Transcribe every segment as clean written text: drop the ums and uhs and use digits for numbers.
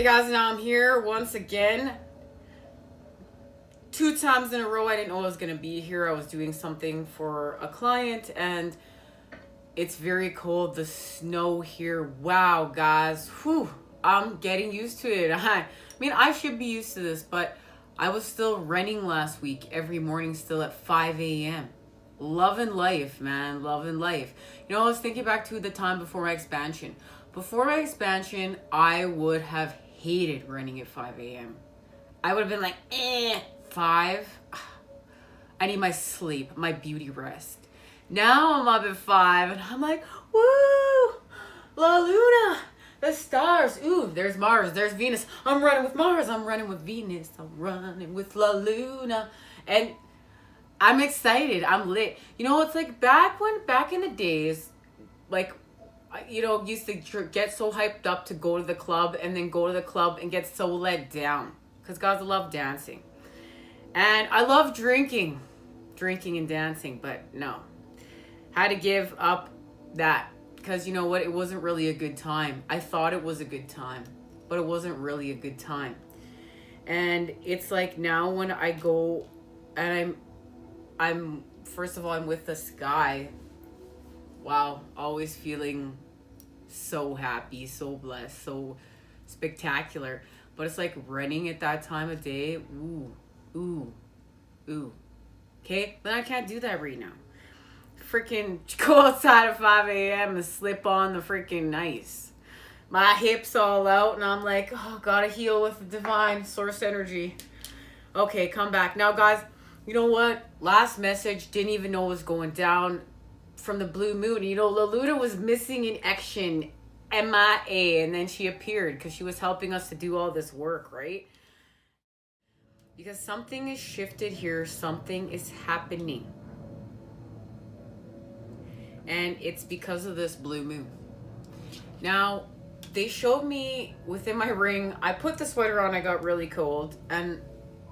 guys, now I'm here once again. 2 times in a row. I didn't know I was gonna be here. I was doing something for a client and it's very cold. The snow here. Wow, guys. Whew. I'm getting used to it. I mean, I should be used to this, but I was still running last week every morning still at 5 a.m. Loving life, man. Loving life. You know, I was thinking back to the time before my expansion. Before my expansion, I would have hated running at 5 a.m. I would have been like, 5? I need my sleep, my beauty rest. Now I'm up at 5 and I'm like, woo! La Luna! The stars. Ooh, there's Mars, there's Venus. I'm running with Mars, I'm running with Venus, I'm running with La Luna. And I'm excited, I'm lit. You know, it's like back in the days, like, you know, used to get so hyped up to go to the club and then go to the club and get so let down. Because guys, I love dancing. And I love drinking and dancing, but no. Had to give up that. Because you know what? It wasn't really a good time. I thought it was a good time, but it wasn't really a good time. And it's like now when I go and I'm first of all, I'm with this guy. Wow, always feeling so happy, so blessed, so spectacular. But it's like running at that time of day. Ooh. Okay, but I can't do that right now. Freaking go outside at 5 a.m. and slip on the freaking ice. My hips all out and I'm like, oh, gotta heal with the divine source energy. Okay, come back. Now, guys, you know what? Last message, didn't even know what was going down from the blue moon. You know, La Luna was missing in action, MIA, and then she appeared because she was helping us to do all this work, right? Because something is shifted here, something is happening. And it's because of this blue moon. Now, they showed me within my ring, I put the sweater on, I got really cold, and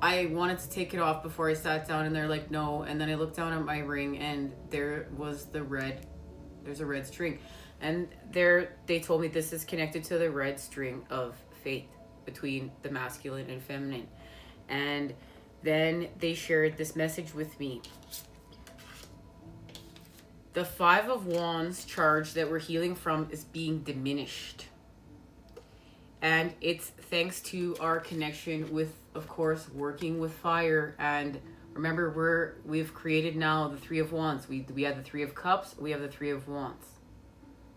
I wanted to take it off before I sat down, and they're like, no. And then I looked down at my ring, and there was there's a red string. And they told me this is connected to the red string of faith between the masculine and feminine. And then they shared this message with me. The 5 of Wands charge that we're healing from is being diminished. And it's thanks to our connection with, of course, working with fire. And remember, we've created now the 3 of Wands. We have the 3 of Cups. We have the 3 of Wands.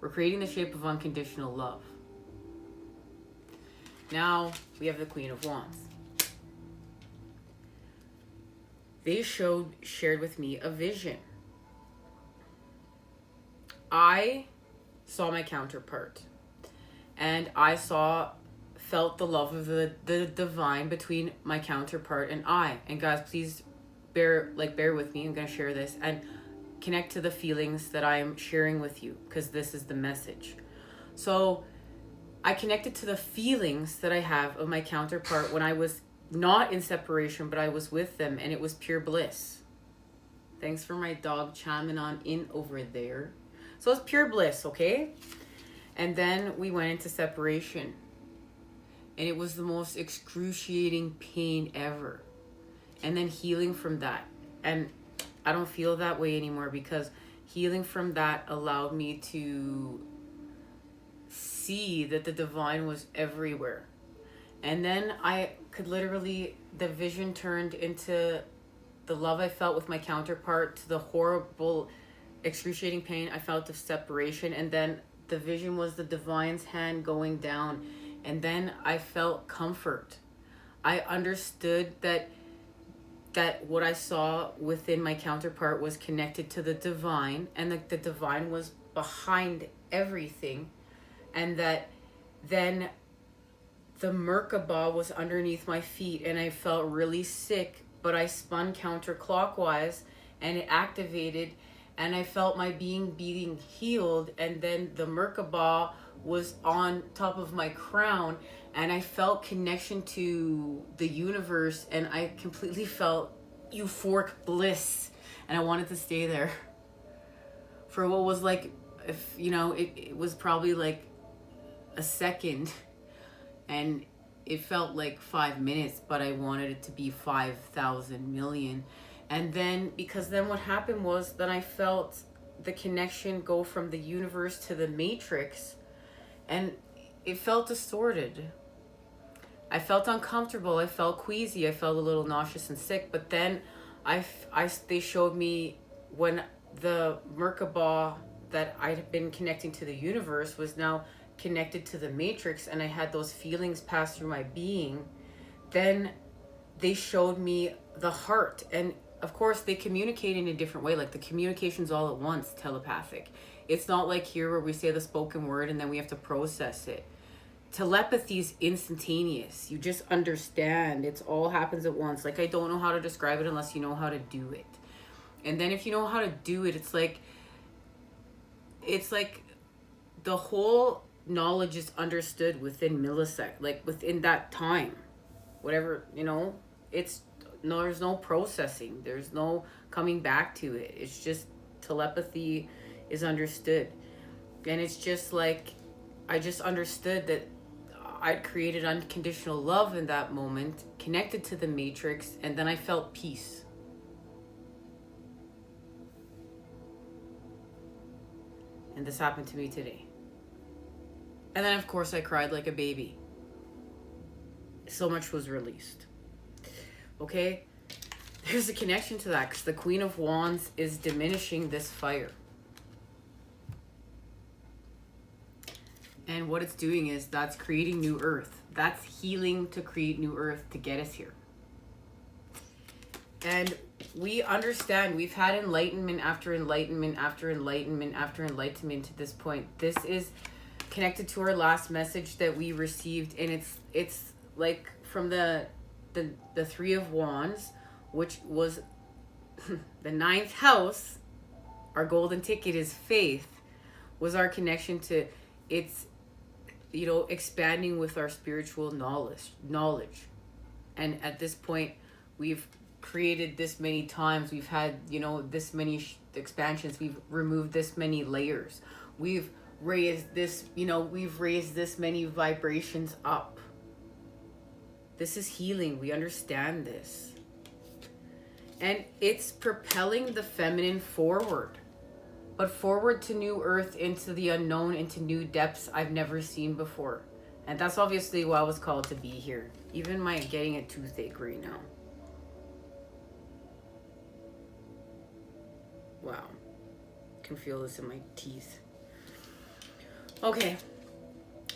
We're creating the shape of unconditional love. Now we have the Queen of Wands. They shared with me a vision. I saw my counterpart, and I felt the love of the divine between my counterpart and I. And guys, please bear with me. I'm going to share this and connect to the feelings that I am sharing with you, because this is the message. So I connected to the feelings that I have of my counterpart when I was not in separation, but I was with them, and it was pure bliss. Thanks for my dog chiming on in over there. So it's pure bliss, okay? And then we went into separation. And it was the most excruciating pain ever. And then healing from that. And I don't feel that way anymore, because healing from that allowed me to see that the divine was everywhere. And then I could literally, the vision turned into the love I felt with my counterpart to the horrible, excruciating pain I felt of separation. And then the vision was the divine's hand going down, and then I felt comfort. I understood that what I saw within my counterpart was connected to the divine, and that the divine was behind everything, and that then the Merkaba was underneath my feet, and I felt really sick, but I spun counterclockwise and it activated, and I felt my being healed. And then the Merkaba was on top of my crown, and I felt connection to the universe, and I completely felt euphoric bliss, and I wanted to stay there for what was like, if you know, it was probably like a second. And it felt like 5 minutes, but I wanted it to be 5,000 million. And then, because then what happened was that I felt the connection go from the universe to the matrix, and it felt distorted. I felt uncomfortable. I felt queasy. I felt a little nauseous and sick. But then they showed me when the Merkaba that I'd been connecting to the universe was now connected to the matrix, and I had those feelings pass through my being. Then they showed me the heart, and of course they communicate in a different way. Like the communication's all at once, telepathic. It's not like here where we say the spoken word and then we have to process it. Telepathy's instantaneous. You just understand. It's all happens at once. Like, I don't know how to describe it unless you know how to do it. And then if you know how to do it, it's like the whole knowledge is understood within millisecond, like within that time. Whatever, it's no, there's no processing. There's no coming back to it. It's just telepathy is understood. And it's just like, I just understood that I'd created unconditional love in that moment, connected to the matrix, and then I felt peace. And this happened to me today. And then, of course, I cried like a baby. So much was released. Okay? There's a connection to that, because the Queen of Wands is diminishing this fire. And what it's doing is that's creating new earth. That's healing to create new earth to get us here. And we understand we've had enlightenment after enlightenment after enlightenment after enlightenment to this point. This is connected to our last message that we received, and it's like from the Three of Wands, which was the ninth house. Our golden ticket is faith, was our connection to it's expanding with our spiritual knowledge. And at this point, we've created this many times. We've had, this many expansions. We've removed this many layers. We've raised this, we've raised this many vibrations up. This is healing. We understand this. And it's propelling the feminine forward. But forward to new earth, into the unknown, into new depths I've never seen before. And that's obviously why I was called to be here. Even my getting a toothache right now. Wow. I can feel this in my teeth. Okay.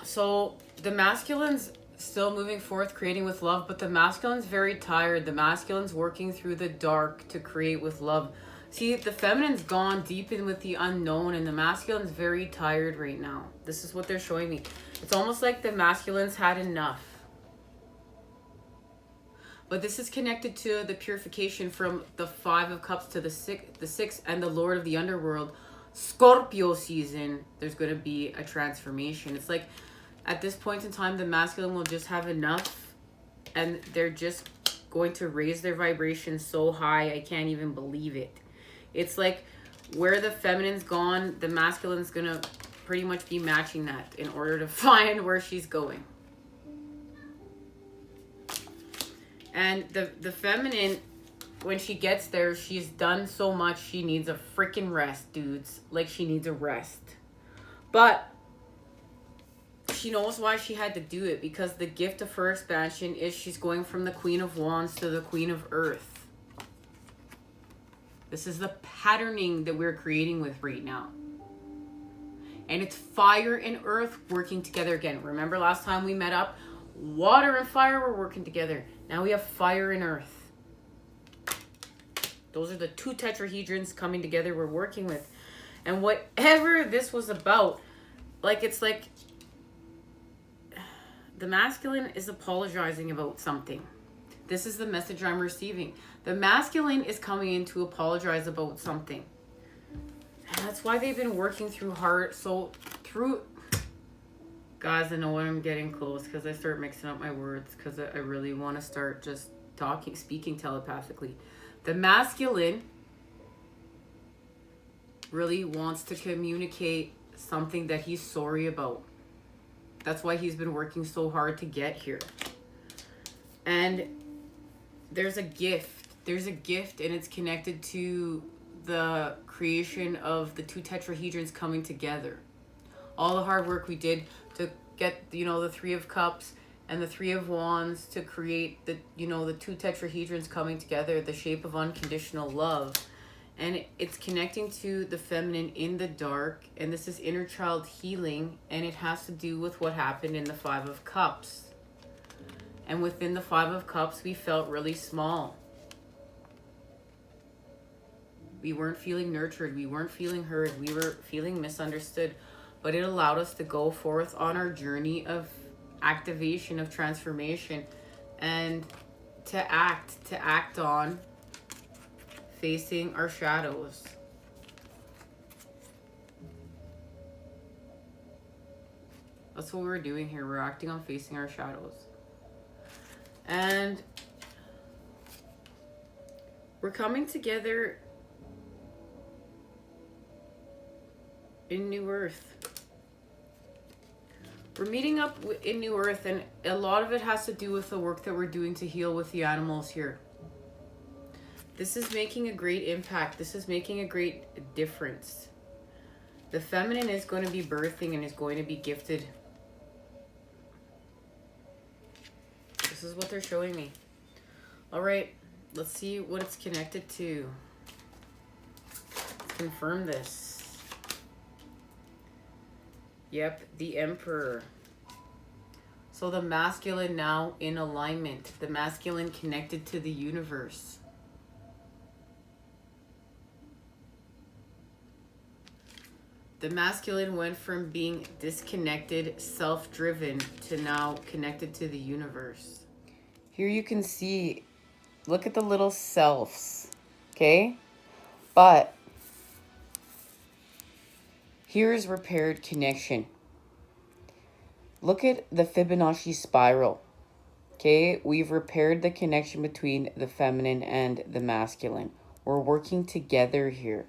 So the masculine's still moving forth, creating with love, but the masculine's very tired. The masculine's working through the dark to create with love. See, the feminine's gone deep in with the unknown, and the masculine's very tired right now. This is what they're showing me. It's almost like the masculine's had enough. But this is connected to the purification from the Five of Cups to the six, and the Lord of the Underworld. Scorpio season, there's going to be a transformation. It's like, at this point in time, the masculine will just have enough, and they're just going to raise their vibration so high, I can't even believe it. It's like where the feminine's gone, the masculine's gonna pretty much be matching that in order to find where she's going. And the feminine, when she gets there, she's done so much, she needs a freaking rest, dudes. Like, she needs a rest. But she knows why she had to do it, because the gift of her expansion is she's going from the Queen of Wands to the Queen of Earth. This is the patterning that we're creating with right now. And it's fire and earth working together again. Remember last time we met up? Water and fire were working together. Now we have fire and earth. Those are the two tetrahedrons coming together we're working with. And whatever this was about, it's like the masculine is apologizing about something. This is the message I'm receiving. The masculine is coming in to apologize about something. And that's why they've been working through hard. Guys, I know when I'm getting close, because I start mixing up my words, because I really want to start just speaking telepathically. The masculine really wants to communicate something that he's sorry about. That's why he's been working so hard to get here. And there's a gift. There's a gift, and it's connected to the creation of the two tetrahedrons coming together. All the hard work we did to get, the Three of Cups and the Three of Wands to create the, the two tetrahedrons coming together, the shape of unconditional love. And it's connecting to the feminine in the dark, and this is inner child healing, and it has to do with what happened in the Five of Cups. And within the Five of Cups, we felt really small. We weren't feeling nurtured. We weren't feeling heard. We were feeling misunderstood. But it allowed us to go forth on our journey of activation, of transformation, and to act on facing our shadows. That's what we're doing here. We're acting on facing our shadows. And we're coming together in New Earth. We're meeting up in New Earth, and a lot of it has to do with the work that we're doing to heal with the animals here. This is making a great impact. This is making a great difference. The feminine is going to be birthing and is going to be gifted. This is what they're showing me. All right, let's see what it's connected to. Let's confirm this. Yep, the Emperor. So the masculine now in alignment. The masculine connected to the universe. The masculine went from being disconnected, self-driven, to now connected to the universe. Here you can see, look at the little selves, okay? But here's repaired connection. Look at the Fibonacci spiral, okay? We've repaired the connection between the feminine and the masculine. We're working together here.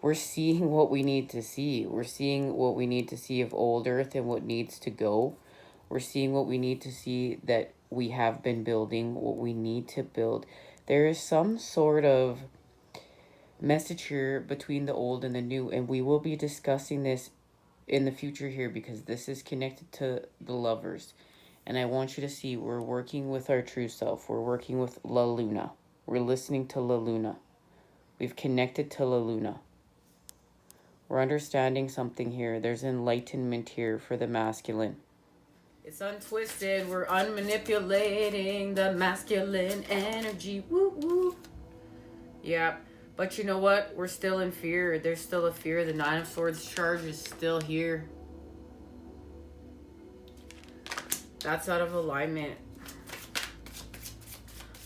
We're seeing what we need to see. We're seeing what we need to see of old earth and what needs to go. We're seeing what we need to see that we have been building, what we need to build. There is some sort of message here between the old and the new, and we will be discussing this in the future here because this is connected to the lovers. And I want you to see we're working with our true self. We're working with La Luna. We're listening to La Luna. We've connected to La Luna. We're understanding something here. There's enlightenment here for the masculine. It's untwisted. We're unmanipulating the masculine energy. Woo woo. Yeah. But you know what? We're still in fear. There's still a fear. The Nine of Swords charge is still here. That's out of alignment.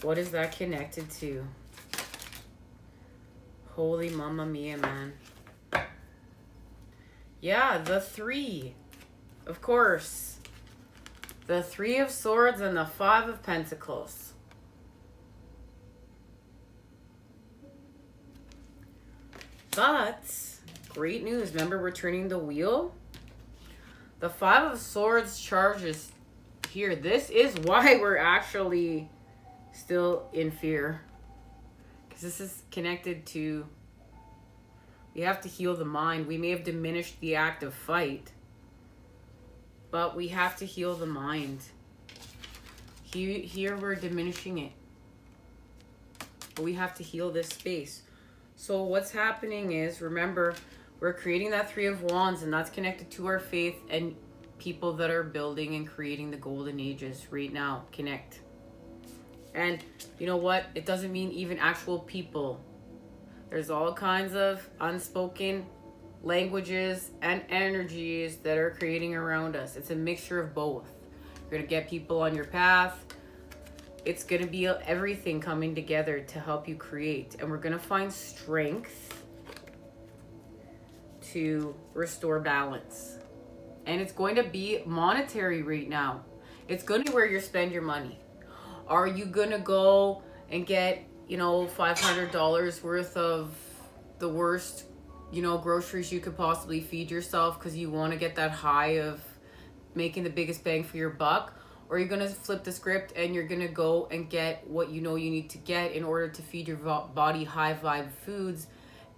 What is that connected to? Holy Mamma Mia, man. Yeah, the Three. Of course. The Three of Swords and the Five of Pentacles. But, great news. Remember, we're turning the wheel. The Five of Swords charges here. This is why we're actually still in fear. Because this is connected to... We have to heal the mind. We may have diminished the act of fight, but we have to heal the mind. Here we're diminishing it. But we have to heal this space. So what's happening is, remember, we're creating that Three of Wands, and that's connected to our faith and people that are building and creating the golden ages right now. Connect. And you know what? It doesn't mean even actual people. There's all kinds of unspoken languages and energies that are creating around us. It's a mixture of both. You're going to get people on your path. It's going to be everything coming together to help you create. And we're going to find strength to restore balance. And it's going to be monetary right now. It's going to be where you spend your money. Are you going to go and get, $500 worth of the worst, groceries you could possibly feed yourself because you want to get that high of making the biggest bang for your buck? Or you're going to flip the script and you're going to go and get what you know you need to get in order to feed your body high vibe foods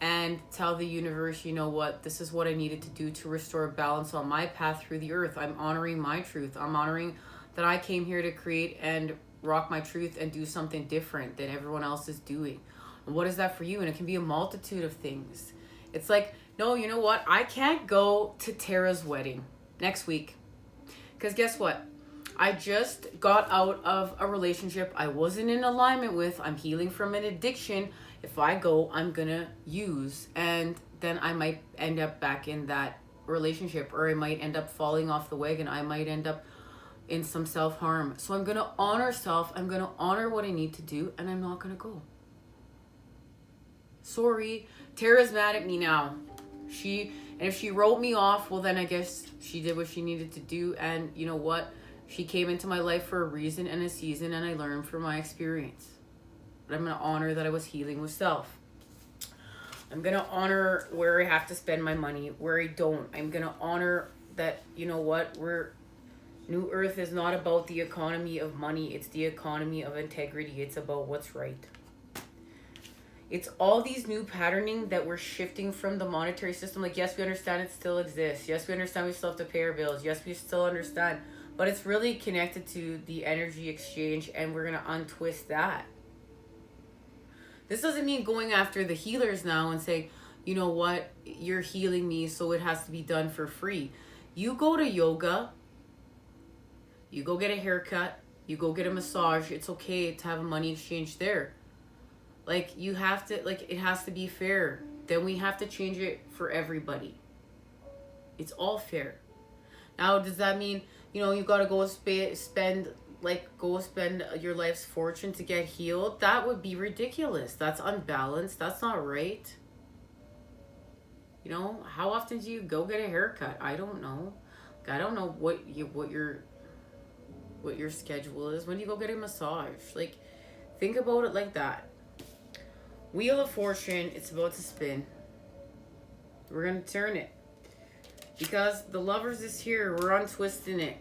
and tell the universe, you know what, this is what I needed to do to restore balance on my path through the earth. I'm honoring my truth. I'm honoring that I came here to create and rock my truth and do something different than everyone else is doing. And what is that for you? And it can be a multitude of things. It's like, no, you know what? I can't go to Tara's wedding next week. Because guess what? I just got out of a relationship I wasn't in alignment with. I'm healing from an addiction. If I go, I'm going to use. And then I might end up back in that relationship. Or I might end up falling off the wagon. I might end up in some self-harm. So I'm going to honor self. I'm going to honor what I need to do. And I'm not going to go. Sorry. Tara's mad at me now. And if she wrote me off, well, then I guess she did what she needed to do. And you know what? She came into my life for a reason and a season, and I learned from my experience. But I'm going to honor that I was healing with self. I'm going to honor where I have to spend my money, where I don't. I'm going to honor that, you know what, New Earth is not about the economy of money. It's the economy of integrity. It's about what's right. It's all these new patterning that we're shifting from the monetary system. Like, yes, we understand it still exists. Yes, we understand we still have to pay our bills. Yes, we still understand. But it's really connected to the energy exchange, and we're going to untwist that. This doesn't mean going after the healers now and saying, you know what, you're healing me, so it has to be done for free. You go to yoga, you go get a haircut, you go get a massage. It's okay to have a money exchange there. Like, you have to, like, it has to be fair. Then we have to change it for everybody. It's all fair. Now, does that mean, you know, you got to go spend your life's fortune to get healed? That would be ridiculous. That's unbalanced. That's not right. You know, how often do you go get a haircut? I don't know. I don't know what your schedule is. When do you go get a massage? Like, think about it like that. Wheel of Fortune, it's about to spin. We're going to turn it. Because the Lovers is here. We're untwisting it.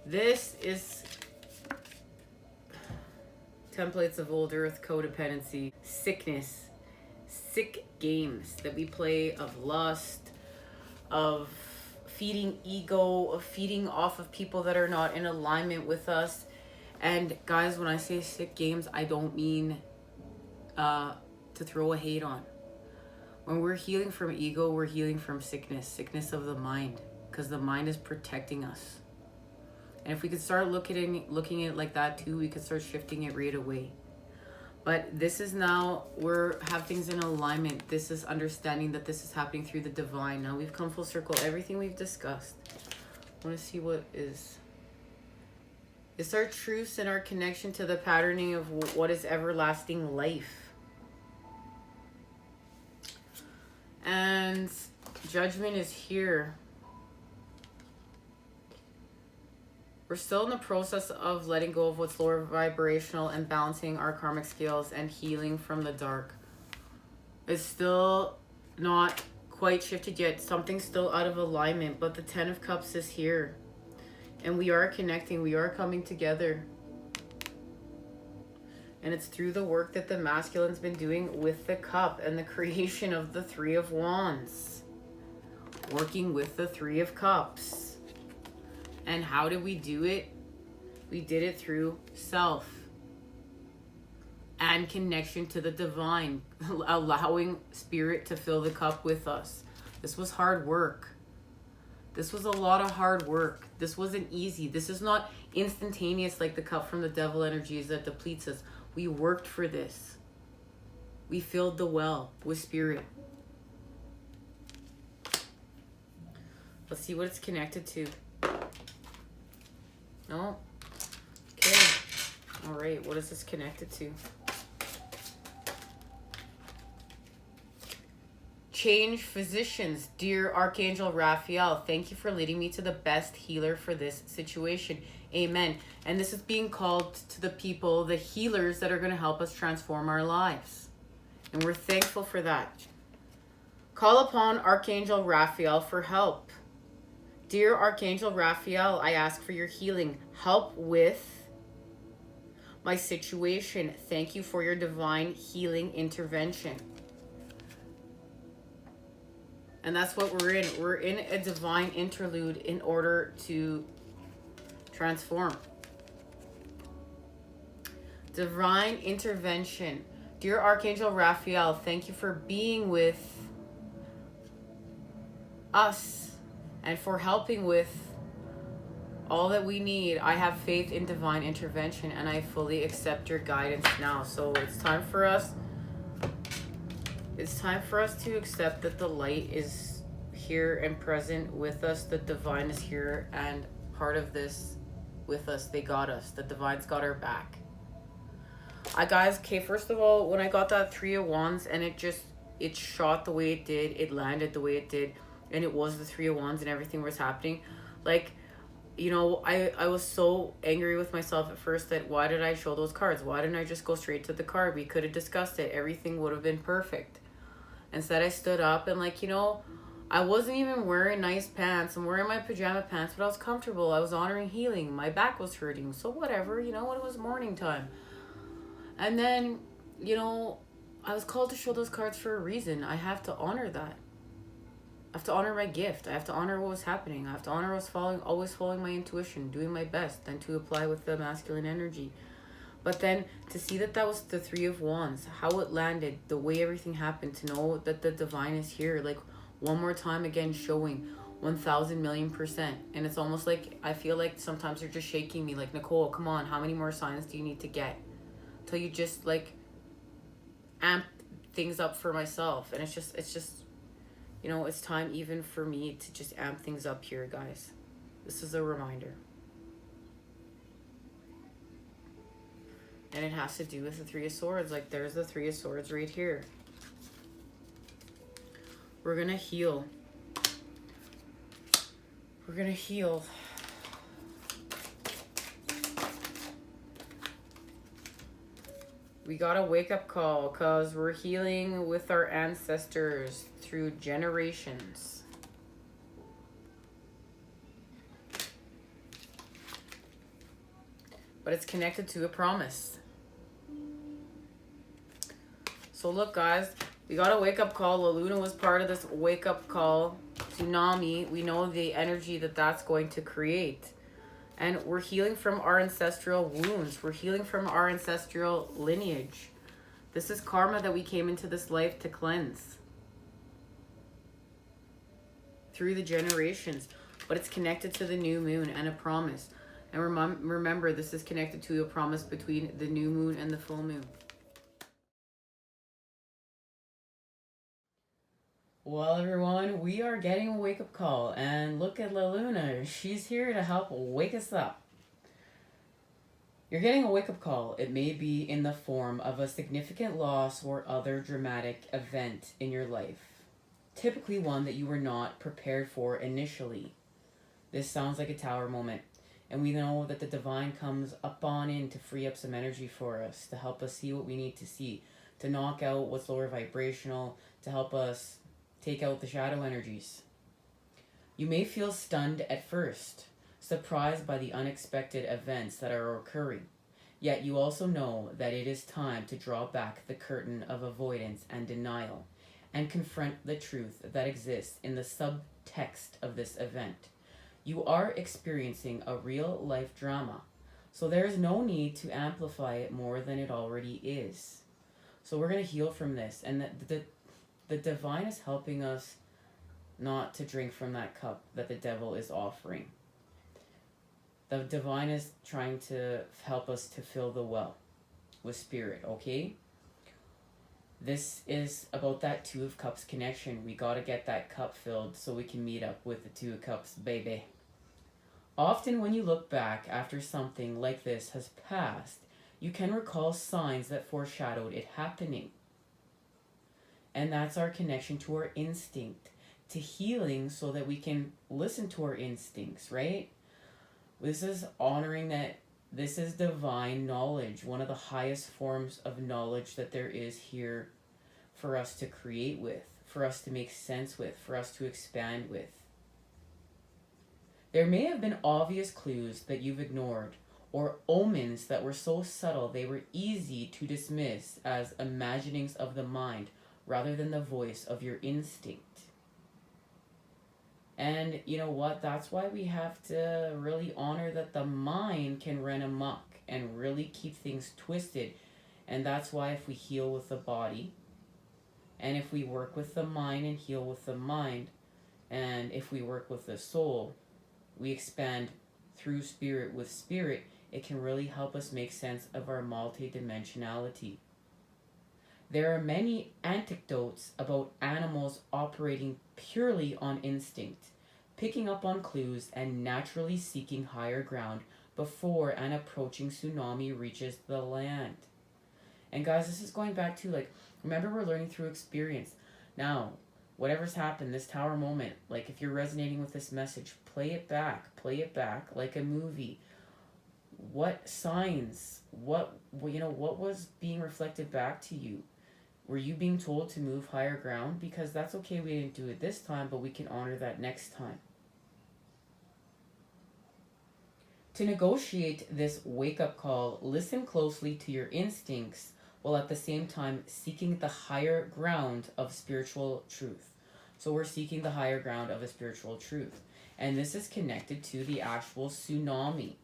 This is templates of old earth, codependency, sickness, sick games that we play of lust, of feeding ego, of feeding off of people that are not in alignment with us. And guys, when I say sick games, I don't mean to throw a hate on. When we're healing from ego, we're healing from sickness of the mind, because the mind is protecting us. And if we could start looking at it like that too, we could start shifting it right away. But this is now, have things in alignment. This is understanding that this is happening through the divine. Now we've come full circle. Everything we've discussed. I want to see what is. It's our truths and our connection to the patterning of what is everlasting life. And judgment is here. We're still in the process of letting go of what's lower vibrational and balancing our karmic scales and healing from the dark. It's still not quite shifted yet. Something's still out of alignment, but the 10 of Cups is here. And we are connecting. We are coming together. And it's through the work that the masculine's been doing with the cup and the creation of the 3 of Wands. Working with the 3 of Cups. And how did we do it? We did it through self. And connection to the divine. Allowing spirit to fill the cup with us. This was hard work. This was a lot of hard work. This wasn't easy. This is not instantaneous like the cup from the devil energies that depletes us. We worked for this. We filled the well with spirit. Let's see what it's connected to. No? Okay. All right. What is this connected to? Change physicians. Dear Archangel Raphael, thank you for leading me to the best healer for this situation. Amen. And this is being called to the people, the healers that are going to help us transform our lives. And we're thankful for that. Call upon Archangel Raphael for help. Dear Archangel Raphael, I ask for your healing. Help with my situation. Thank you for your divine healing intervention. And that's what we're in. We're in a divine interlude in order to transform. Divine intervention. Dear Archangel Raphael, thank you for being with us and for helping with all that we need. I have faith in divine intervention and I fully accept your guidance now. So it's time for us to accept that the light is here and present with us. The divine is here and part of this with us. They got us. The divine's got our back. Guys, okay, first of all, when I got that 3 of Wands and it shot the way it did, it landed the way it did, and it was the 3 of Wands and everything was happening, like, you know, I was so angry with myself at first that why did I show those cards? Why didn't I just go straight to the card? We could have discussed it. Everything would have been perfect. Instead, I stood up and, like, you know, I wasn't even wearing nice pants. I'm wearing my pajama pants, but I was comfortable. I was honoring healing. My back was hurting. So whatever, you know, it was morning time. And then, you know, I was called to show those cards for a reason. I have to honor that. I have to honor my gift. I have to honor what was happening. I have to honor always following my intuition, doing my best, and to apply with the masculine energy. But then to see that was the 3 of Wands, how it landed, the way everything happened, to know that the divine is here, like one more time again showing 1,000,000,000%. And it's almost like I feel like sometimes you're just shaking me, like, Nicole, come on, how many more signs do you need to get till you just like amp things up for myself? And it's just you know, it's time even for me to just amp things up here, guys. This is a reminder. And it has to do with the 3 of Swords. Like, there's the 3 of Swords right here. We're gonna heal. We're gonna heal. We got a wake-up call because we're healing with our ancestors through generations. But it's connected to a promise. So look, guys, we got a wake-up call. La Luna was part of this wake-up call. Tsunami, we know the energy that's going to create. And we're healing from our ancestral wounds. We're healing from our ancestral lineage. This is karma that we came into this life to cleanse through the generations. But it's connected to the new moon and a promise. And remember, this is connected to a promise between the new moon and the full moon. Well, everyone, we are getting a wake-up call, and look at La Luna. She's here to help wake us up. You're getting a wake-up call. It may be in the form of a significant loss or other dramatic event in your life, typically one that you were not prepared for initially. This sounds like a tower moment, and we know that the divine comes up on in to free up some energy for us, to help us see what we need to see, to knock out what's lower vibrational, to help us take out the shadow energies. You may feel stunned at first, surprised by the unexpected events that are occurring. Yet you also know that it is time to draw back the curtain of avoidance and denial and confront the truth that exists in the subtext of this event. You are experiencing a real life drama, so there is no need to amplify it more than it already is. So we're going to heal from this, and the divine is helping us not to drink from that cup that the devil is offering. The divine is trying to help us to fill the well with spirit, okay? This is about that 2 of Cups connection. We got to get that cup filled so we can meet up with the 2 of Cups, baby. Often when you look back after something like this has passed, you can recall signs that foreshadowed it happening. And that's our connection to our instinct, to healing, so that we can listen to our instincts, right? This is honoring that this is divine knowledge, one of the highest forms of knowledge that there is here for us to create with, for us to make sense with, for us to expand with. There may have been obvious clues that you've ignored, or omens that were so subtle they were easy to dismiss as imaginings of the mind rather than the voice of your instinct. And you know what? That's why we have to really honor that the mind can run amok and really keep things twisted. And that's why if we heal with the body, and if we work with the mind and heal with the mind, and if we work with the soul, we expand through spirit with spirit, it can really help us make sense of our multidimensionality. There are many anecdotes about animals operating purely on instinct, picking up on clues and naturally seeking higher ground before an approaching tsunami reaches the land. And guys, this is going back to like, remember we're learning through experience. Now, whatever's happened, this tower moment, like if you're resonating with this message, play it back like a movie. What signs, what was being reflected back to you? Were you being told to move higher ground? Because that's okay, we didn't do it this time, but we can honor that next time. To negotiate this wake up call, listen closely to your instincts while at the same time seeking the higher ground of spiritual truth. So we're seeking the higher ground of a spiritual truth. And this is connected to the actual tsunami.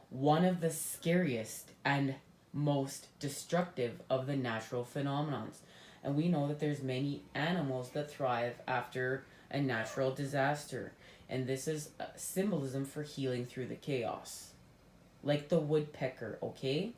One of the scariest and most destructive of the natural phenomenons. And we know that there's many animals that thrive after a natural disaster. And this is a symbolism for healing through the chaos. Like the woodpecker, okay?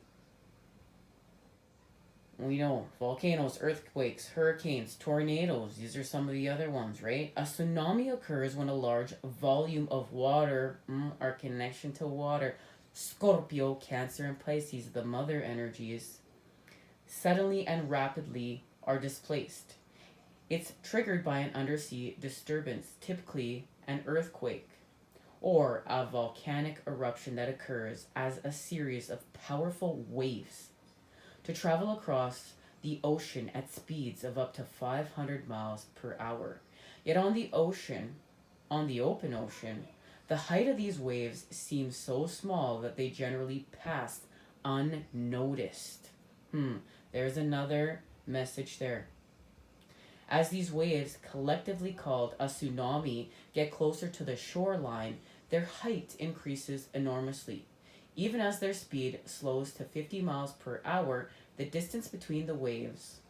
We know volcanoes, earthquakes, hurricanes, tornadoes. These are some of the other ones, right? A tsunami occurs when a large volume of water, our connection to water, Scorpio, Cancer, and Pisces, the mother energies, suddenly and rapidly are displaced. It's triggered by an undersea disturbance, typically an earthquake, or a volcanic eruption that occurs as a series of powerful waves to travel across the ocean at speeds of up to 500 miles per hour. Yet on the open ocean, the height of these waves seems so small that they generally pass unnoticed. There's another message there. As these waves, collectively called a tsunami, get closer to the shoreline, their height increases enormously. Even as their speed slows to 50 miles per hour, the distance between the waves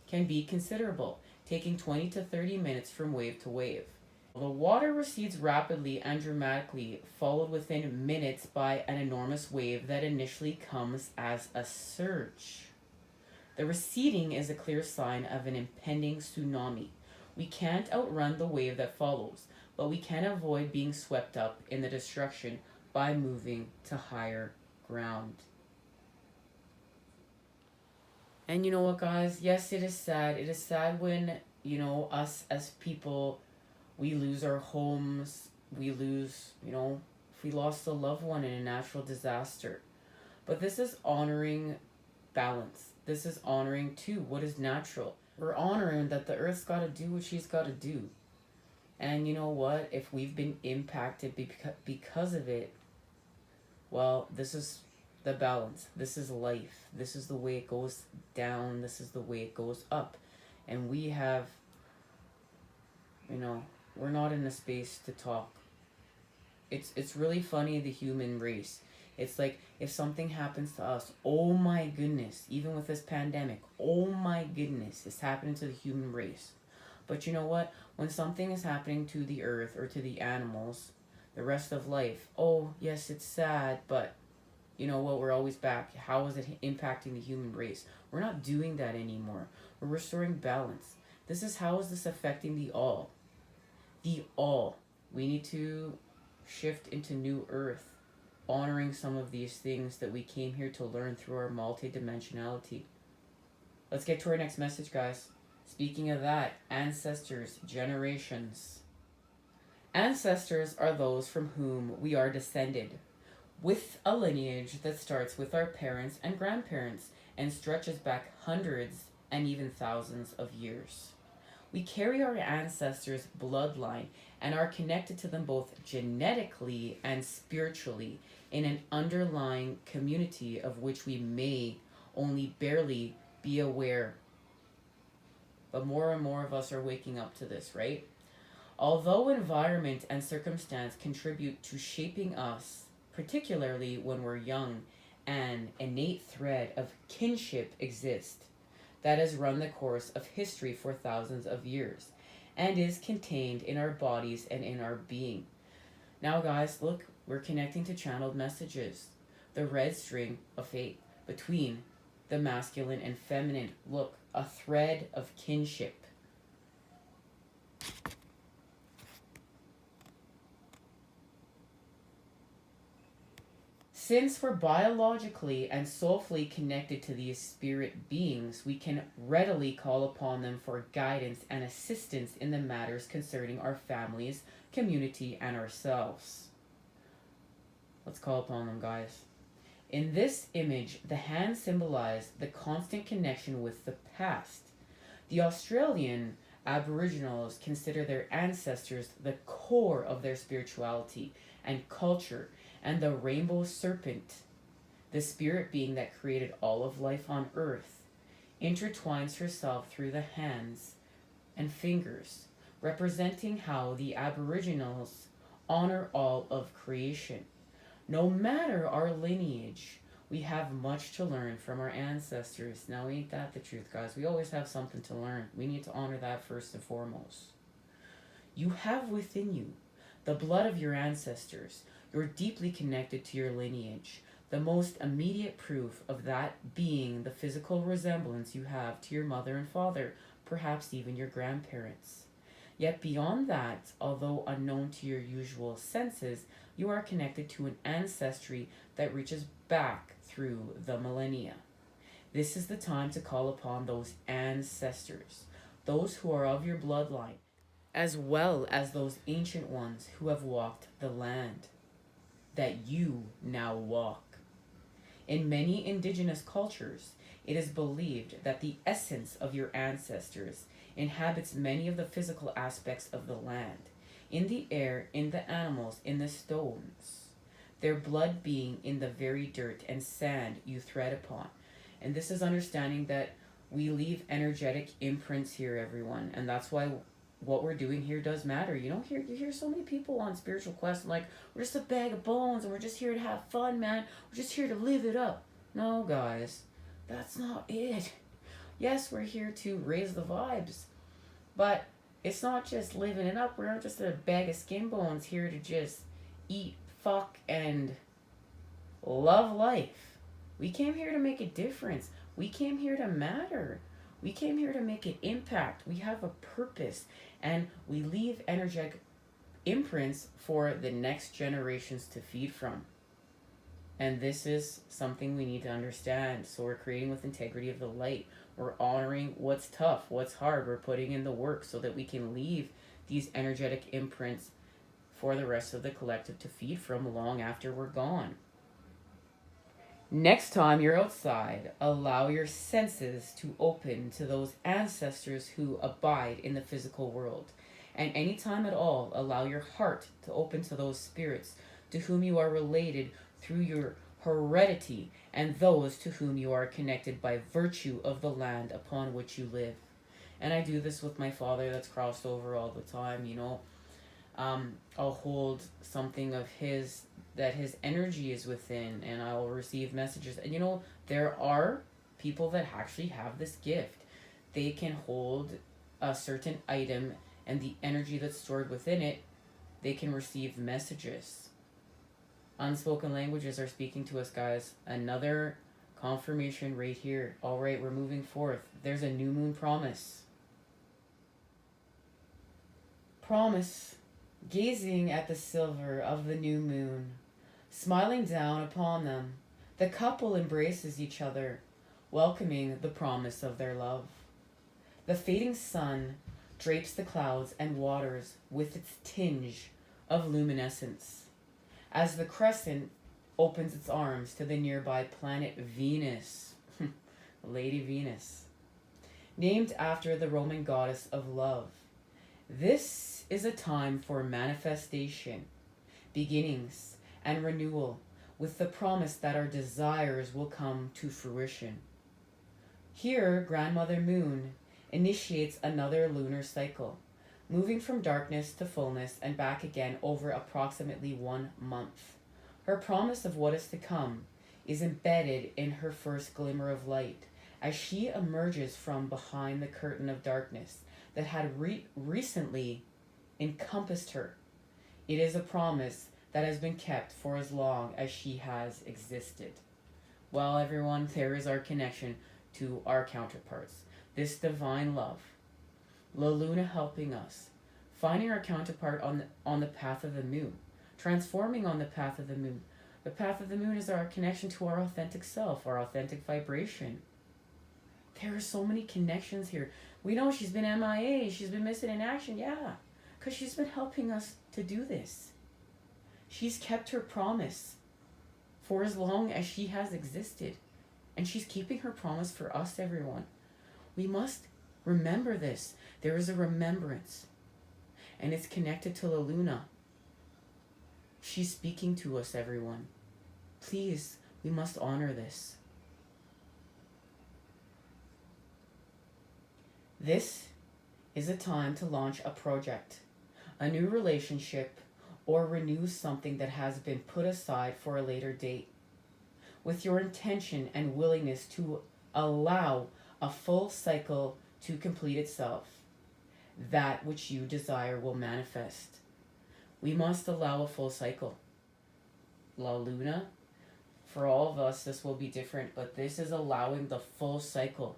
can be considerable, taking 20 to 30 minutes from wave to wave. The water recedes rapidly and dramatically, followed within minutes by an enormous wave that initially comes as a surge. The receding is a clear sign of an impending tsunami. We can't outrun the wave that follows, but we can avoid being swept up in the destruction by moving to higher ground. And you know what, guys? Yes, it is sad. It is sad when, us as people, we lose our homes, we lose, if we lost a loved one in a natural disaster. But this is honoring balance. This is honoring, too, what is natural. We're honoring that the earth's got to do what she's got to do. And you know what? If we've been impacted because of it, well, this is the balance. This is life. This is the way it goes down. This is the way it goes up. And we have, we're not in a space to talk. It's really funny, the human race. It's like if something happens to us, oh my goodness, even with this pandemic, oh my goodness, it's happening to the human race. But you know what? When something is happening to the earth or to the animals, the rest of life, oh yes, it's sad, but you know what? We're always back. How is it impacting the human race? We're not doing that anymore. We're restoring balance. This is how is this affecting the all? The all. We need to shift into new earth, honoring some of these things that we came here to learn through our multidimensionality. Let's get to our next message, guys. Speaking of that, ancestors, generations. Ancestors are those from whom we are descended, with a lineage that starts with our parents and grandparents and stretches back hundreds and even thousands of years. We carry our ancestors' bloodline and are connected to them both genetically and spiritually in an underlying community of which we may only barely be aware. But more and more of us are waking up to this, right? Although environment and circumstance contribute to shaping us, particularly when we're young, an innate thread of kinship exists that has run the course of history for thousands of years and is contained in our bodies and in our being. Now, guys, look, we're connecting to channeled messages. The red string of fate between the masculine and feminine. Look, a thread of kinship. Since we're biologically and soulfully connected to these spirit beings, we can readily call upon them for guidance and assistance in the matters concerning our families, community, and ourselves. Let's call upon them, guys. In this image, the hands symbolize the constant connection with the past. The Australian Aboriginals consider their ancestors the core of their spirituality and culture, and the rainbow serpent, the spirit being that created all of life on earth, intertwines herself through the hands and fingers, representing how the Aboriginals honor all of creation. No matter our lineage, we have much to learn from our ancestors. Now, ain't that the truth, guys? We always have something to learn. We need to honor that first and foremost. You have within you the blood of your ancestors. You're deeply connected to your lineage. The most immediate proof of that being the physical resemblance you have to your mother and father, perhaps even your grandparents. Yet beyond that, although unknown to your usual senses, you are connected to an ancestry that reaches back through the millennia. This is the time to call upon those ancestors, those who are of your bloodline, as well as those ancient ones who have walked the land that you now walk. In many indigenous cultures, it is believed that the essence of your ancestors inhabits many of the physical aspects of the land, in the air, in the animals, in the stones, their blood being in the very dirt and sand you tread upon. And this is understanding that we leave energetic imprints here, everyone, and that's why what we're doing here does matter. You hear so many people on spiritual quests like, we're just a bag of bones and we're just here to have fun, man. We're just here to live it up. No, guys, that's not it. Yes, we're here to raise the vibes, but it's not just living it up. We're not just a bag of skin bones here to just eat, fuck, and love life. We came here to make a difference. We came here to matter. We came here to make an impact. We have a purpose, and we leave energetic imprints for the next generations to feed from. And this is something we need to understand. So we're creating with integrity of the light. We're honoring what's tough, what's hard. We're putting in the work so that we can leave these energetic imprints for the rest of the collective to feed from long after we're gone. Next time you're outside, allow your senses to open to those ancestors who abide in the physical world. And anytime at all, allow your heart to open to those spirits to whom you are related through your heredity and those to whom you are connected by virtue of the land upon which you live. And I do this with my father that's crossed over all the time, I'll hold something of his that his energy is within, and I will receive messages. And there are people that actually have this gift. They can hold a certain item and the energy that's stored within it, they can receive messages. Unspoken languages are speaking to us, guys. Another confirmation right here. All right, we're moving forth. There's a new moon promise. Promise. Gazing at the silver of the new moon, smiling down upon them, the couple embraces each other, welcoming the promise of their love. The fading sun drapes the clouds and waters with its tinge of luminescence as the crescent opens its arms to the nearby planet Venus, Lady Venus. named after the Roman goddess of love. This is a time for manifestation, beginnings, and renewal, with the promise that our desires will come to fruition. Here, Grandmother Moon initiates another lunar cycle, moving from darkness to fullness and back again over approximately 1 month. Her promise of what is to come is embedded in her first glimmer of light as she emerges from behind the curtain of darkness that had recently encompassed her. It is a promise that has been kept for as long as she has existed. Well, everyone, there is our connection to our counterparts. This divine love, La Luna helping us, finding our counterpart on the path of the moon, transforming on the path of the moon. The path of the moon is our connection to our authentic self, our authentic vibration. There are so many connections here. We know she's been MIA, she's been missing in action, yeah, because she's been helping us to do this. She's kept her promise for as long as she has existed, and she's keeping her promise for us, everyone. We must remember this. There is a remembrance, and it's connected to La Luna. She's speaking to us, everyone. Please, we must honor this. This is a time to launch a project, a new relationship, or renew something that has been put aside for a later date, with your intention and willingness to allow a full cycle to complete itself. That which you desire will manifest. We must allow a full cycle. La Luna, for all of us, this will be different, but this is allowing the full cycle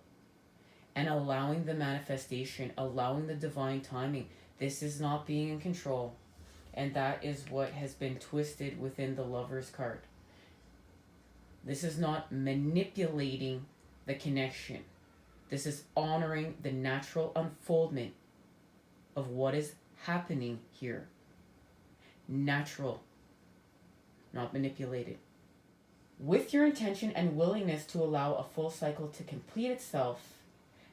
and allowing the manifestation, allowing the divine timing. This is not being in control. And that is what has been twisted within the Lover's card. This is not manipulating the connection. This is honoring the natural unfoldment of what is happening here. Natural, not manipulated. With your intention and willingness to allow a full cycle to complete itself,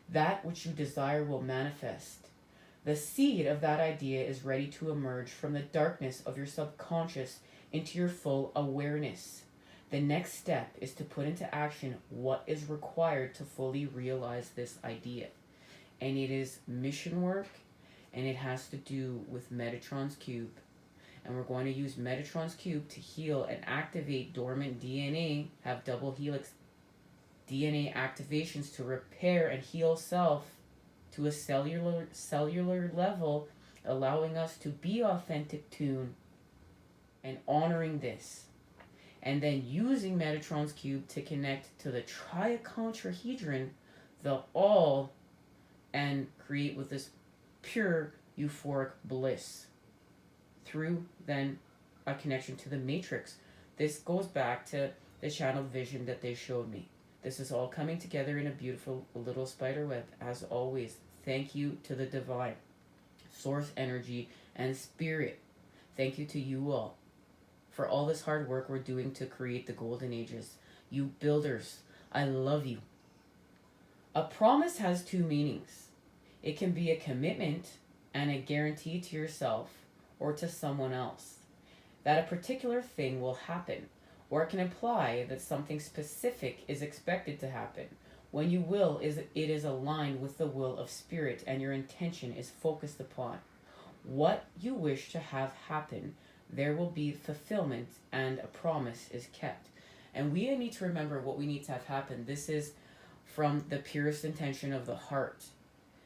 that which you desire will manifest. The seed of that idea is ready to emerge from the darkness of your subconscious into your full awareness. The next step is to put into action what is required to fully realize this idea. And it is mission work, and it has to do with Metatron's Cube. And we're going to use Metatron's Cube to heal and activate dormant DNA, have double helix DNA activations to repair and heal self to a cellular level, allowing us to be authentic tune and honoring this. And then using Metatron's Cube to connect to the triicontrahedron, the all, and create with this pure euphoric bliss through then a connection to the matrix. This goes back to the channeled vision that they showed me. This is all coming together in a beautiful little spider web. As always, thank you to the divine, source energy, and spirit. Thank you to you all for all this hard work we're doing to create the golden ages. You builders, I love you. A promise has two meanings. It can be a commitment and a guarantee to yourself or to someone else that a particular thing will happen, or it can imply that something specific is expected to happen. When you will, it is aligned with the will of spirit and your intention is focused upon what you wish to have happen. There will be fulfillment and a promise is kept. And we need to remember what we need to have happen. This is from the purest intention of the heart.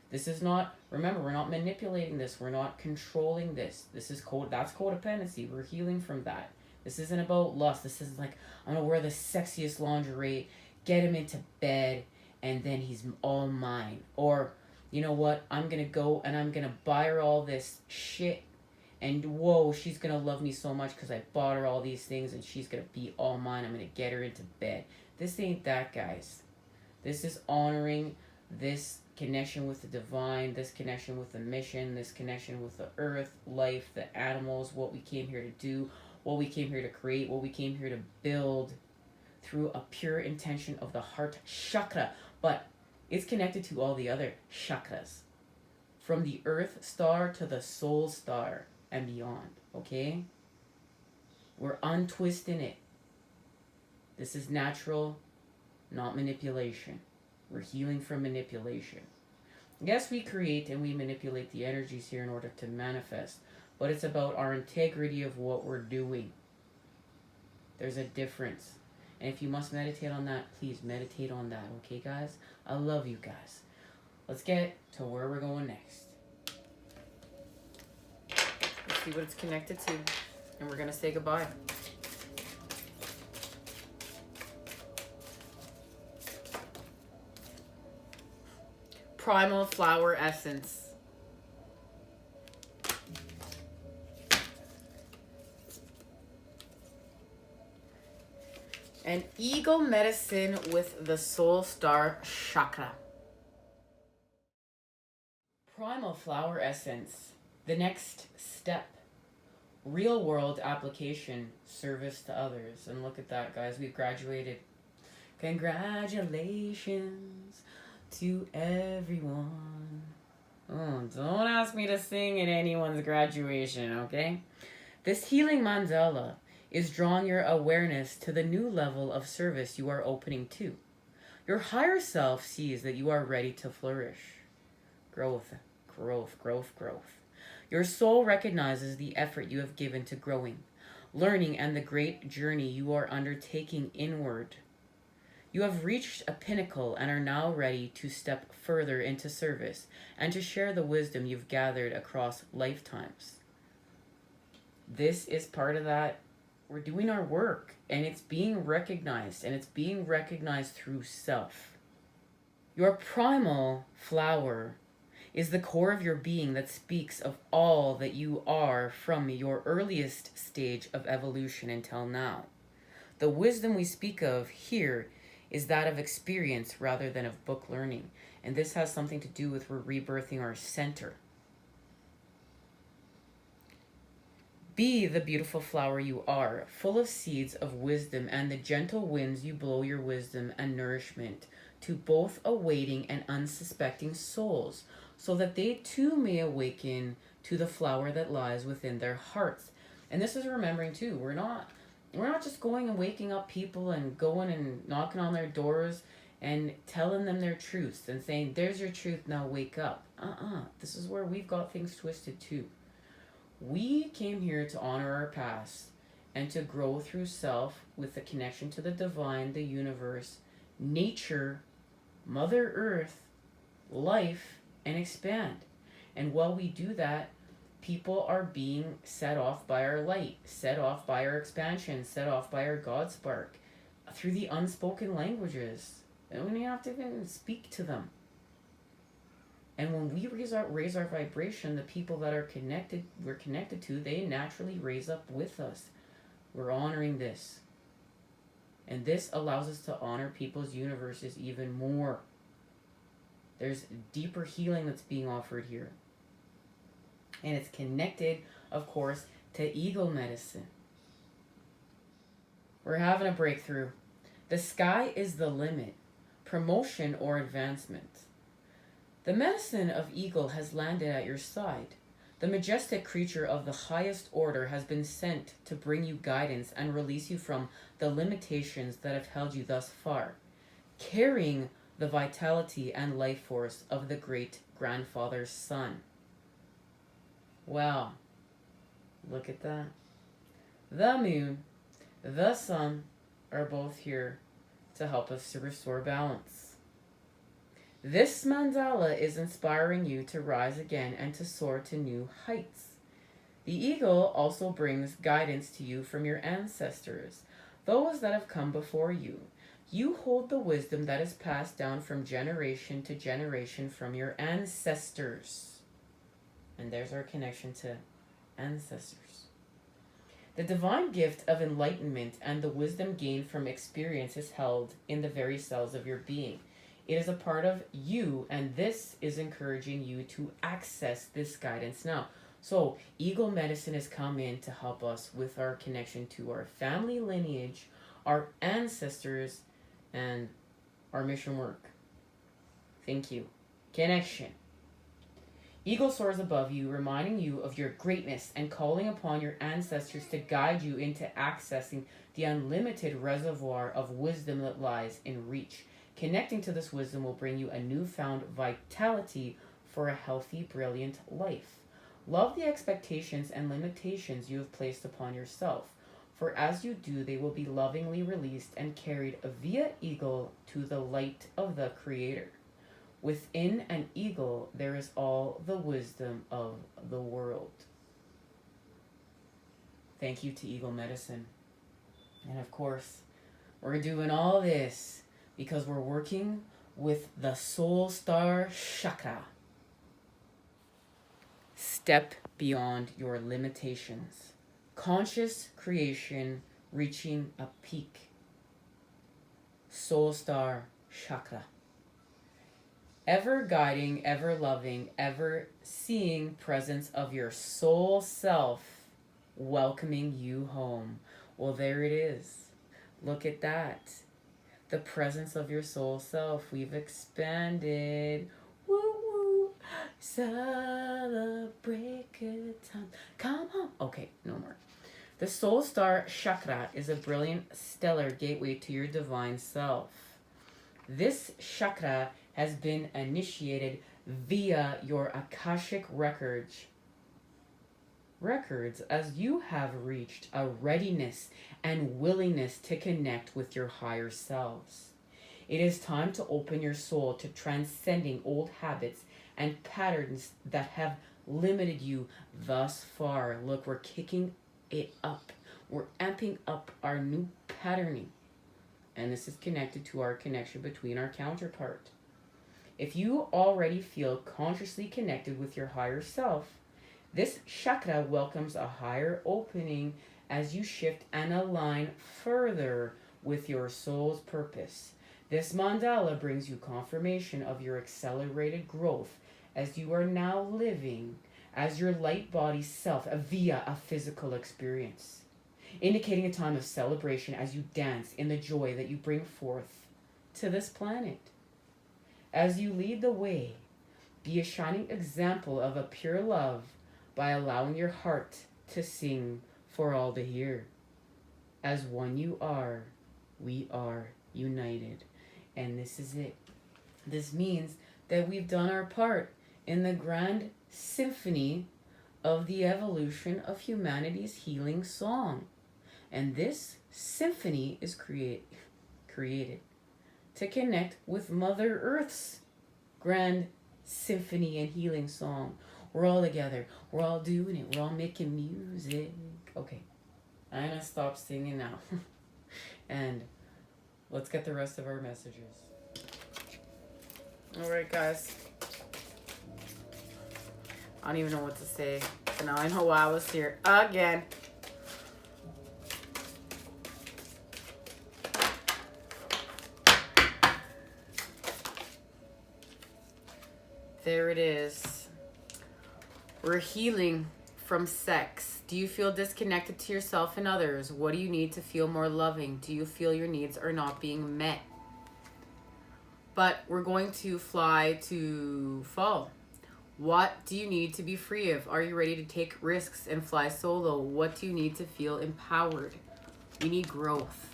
This is not, remember, we're not manipulating this. We're not controlling this. That's codependency. We're healing from that. This isn't about lust. This isn't like, I'm going to wear the sexiest lingerie, get him into bed, and then he's all mine. Or, you know what, I'm going to go and I'm going to buy her all this shit. And whoa, she's going to love me so much because I bought her all these things and she's going to be all mine. I'm going to get her into bed. This ain't that, guys. This is honoring this connection with the divine, this connection with the mission, this connection with the earth, life, the animals, what we came here to do, what we came here to create, what we came here to build through a pure intention of the heart chakra. But It's connected to all the other chakras, from the earth star to the soul star and beyond, okay? We're untwisting it. This is natural, not manipulation. We're healing from manipulation. Yes, we create and we manipulate the energies here in order to manifest, but it's about our integrity of what we're doing. There's a difference. And if you must meditate on that, please meditate on that, okay, guys? I love you guys. Let's get to where we're going next. Let's see what it's connected to, and we're going to say goodbye. Primal flower essence. And eagle medicine with the soul star chakra. Primal flower essence. The next step. Real world application. Service to others. And look at that, guys. We've graduated. Congratulations to everyone. Oh, don't ask me to sing at anyone's graduation, okay? This healing mandala is drawing your awareness to the new level of service you are opening to. Your higher self sees that you are ready to flourish. Growth, growth, growth, growth. Your soul recognizes the effort you have given to growing, learning, and the great journey you are undertaking inward. You have reached a pinnacle and are now ready to step further into service and to share the wisdom you've gathered across lifetimes. This is part of that. We're doing our work, and it's being recognized, and it's being recognized through self. Your primal flower is the core of your being that speaks of all that you are from your earliest stage of evolution until now. The wisdom we speak of here is that of experience rather than of book learning, and this has something to do with we're rebirthing our center. Be the beautiful flower you are, full of seeds of wisdom and the gentle winds you blow your wisdom and nourishment to both awaiting and unsuspecting souls, so that they too may awaken to the flower that lies within their hearts. And this is remembering too, we're not just going and waking up people and going and knocking on their doors and telling them their truths and saying, there's your truth, now wake up. This is where we've got things twisted too. We came here to honor our past and to grow through self with the connection to the divine, the universe, nature, Mother Earth, life, and expand. And while we do that, people are being set off by our light, set off by our expansion, set off by our God spark through the unspoken languages. And we have to even speak to them. And when we raise our vibration, the people that we're connected to, they naturally raise up with us. We're honoring this. And this allows us to honor people's universes even more. There's deeper healing that's being offered here. And it's connected, of course, to eagle medicine. We're having a breakthrough. The sky is the limit. Promotion or advancement. The medicine of eagle has landed at your side. The majestic creature of the highest order has been sent to bring you guidance and release you from the limitations that have held you thus far, carrying the vitality and life force of the great grandfather's son. Wow, look at that. The moon, the sun are both here to help us to restore balance. This mandala is inspiring you to rise again and to soar to new heights. The eagle also brings guidance to you from your ancestors, those that have come before you. You hold the wisdom that is passed down from generation to generation from your ancestors. And there's our connection to ancestors. The divine gift of enlightenment and the wisdom gained from experience is held in the very cells of your being. It is a part of you, and this is encouraging you to access this guidance now. So, eagle medicine has come in to help us with our connection to our family lineage, our ancestors, and our mission work. Thank you. Connection. Eagle soars above you, reminding you of your greatness and calling upon your ancestors to guide you into accessing the unlimited reservoir of wisdom that lies in reach. Connecting to this wisdom will bring you a newfound vitality for a healthy, brilliant life. Love the expectations and limitations you have placed upon yourself, for as you do, they will be lovingly released and carried via eagle to the light of the Creator. Within an eagle, there is all the wisdom of the world. Thank you to Eagle Medicine. And of course, we're doing all this because we're working with the Soul Star Chakra. Step beyond your limitations. Conscious creation reaching a peak. Soul Star Chakra. Ever guiding, ever loving, ever seeing presence of your soul self welcoming you home. Well, there it is. Look at that. The presence of your soul self. We've expanded. Woo woo. Celebrate good time. Come home. Okay, no more. The Soul Star Chakra is a brilliant stellar gateway to your divine self. This chakra has been initiated via your Akashic records as you have reached a readiness and willingness to connect with your higher selves. It is time to open your soul to transcending old habits and patterns that have limited you thus far. Look, we're kicking it up. We're amping up our new patterning. And this is connected to our connection between our counterpart. If you already feel consciously connected with your higher self, this chakra welcomes a higher opening as you shift and align further with your soul's purpose. This mandala brings you confirmation of your accelerated growth as you are now living as your light body self via a physical experience, indicating a time of celebration as you dance in the joy that you bring forth to this planet. As you lead the way, be a shining example of a pure love by allowing your heart to sing for all to hear. As one you are, we are united. And this is it. This means that we've done our part in the grand symphony of the evolution of humanity's healing song. And this symphony is created to connect with Mother Earth's grand symphony and healing song. We're all together. We're all doing it. We're all making music. Okay, I'm going to stop singing now. And let's get the rest of our messages. All right, guys. I don't even know what to say. So now I know why I was here again. There it is. We're healing from sex. Do you feel disconnected to yourself and others? What do you need to feel more loving? Do you feel your needs are not being met? But we're going to fly to fall. What do you need to be free of? Are you ready to take risks and fly solo? What do you need to feel empowered? We need growth.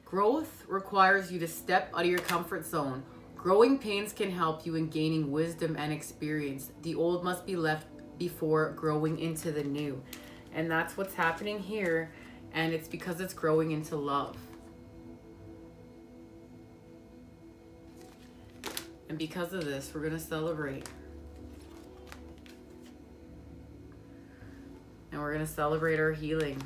Growth requires you to step out of your comfort zone. Growing pains can help you in gaining wisdom and experience. The old must be left before growing into the new. And that's what's happening here. And it's because it's growing into love. And because of this, we're going to celebrate. And we're going to celebrate our healing.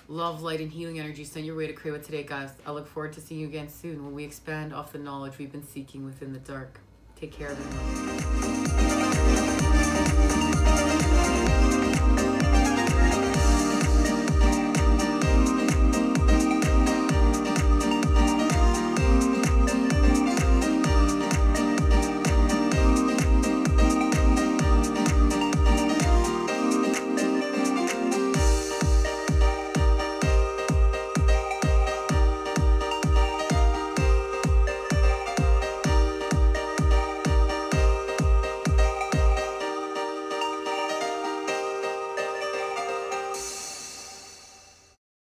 Love, light, and healing energy. Send your way to create it today, guys. I look forward to seeing you again soon when we expand off the knowledge we've been seeking within the dark. Take care, everyone.